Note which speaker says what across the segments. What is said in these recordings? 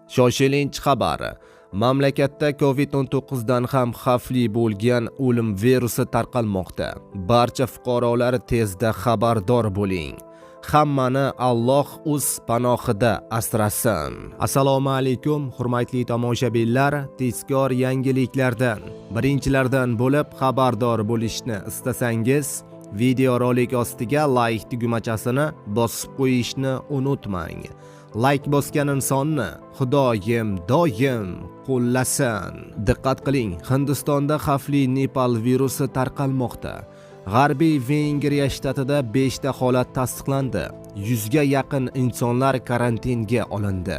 Speaker 1: Shoshilinch xabar. Mamlakatda COVID-19 dan ham xavfli bo'lgan o'lim virusi tarqalmoqda. Barcha fuqarolar tezda xabardor bo'ling. Hammani Alloh o'z panohida asrasin. Assalomu alaykum, hurmatli tomoshabinlar. Tezkor yangiliklardan, birinchilardan bo'lib xabardor bo'lishni istasangiz, video rolik ostiga like tugmachasini bosib qo'yishni unutmang. Like bosgan insonni Xudoyim doim qo'llasin. Diqqat qiling, Hindistonda xavfli Nepal virusi tarqalmoqda. G'arbiy Vengriya shtatida 5 ta holat tasdiqlandi. 100 ga yaqin insonlar karantinga olindi.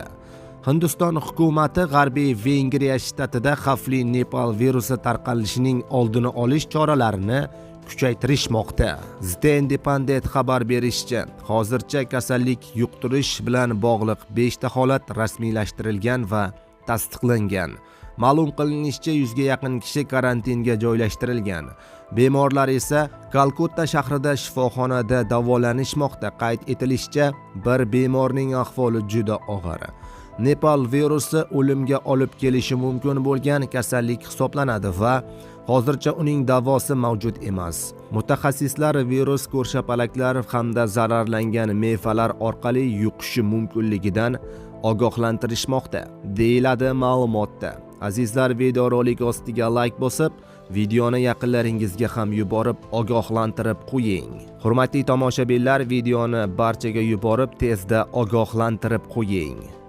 Speaker 1: Hindiston hukumati G'arbiy Vengriya shtatida xavfli Nepal virusi tarqalishining oldini olish choralarini kuchaytirishmoqda. The Independent xabar berishicha, hozircha kasallik yuqtirish bilan bog'liq 5 ta holat rasmiylashtirilgan va tasdiqlangan. Ma'lum qilinishicha, 100 ga yaqin kishi karantinga joylashtirilgan. Bemorlar esa Kalkutta shahrida shifoxonada davolanishmoqda. Qayd etilishicha, bir bemorning ahvoli juda og'ir. Nepal virusi o'limga olib kelishi mumkin bo'lgan kasallik hisoblanadi va hozircha uning davosi mavjud emas. Mutaxassislar virus ko'rshapalaklar hamda zararlangan mevalar orqali yuqishi mumkinligidan ogohlantirishmoqda, deyiladi ma'lumotda. Azizlar, video rolik ostiga like bosib, videoni yaqinlaringizga ham yuborib ogohlantirib qo'ying. Hurmatli tomoshabinlar, videoni barchaga yuborib tezda ogohlantirib qo'ying.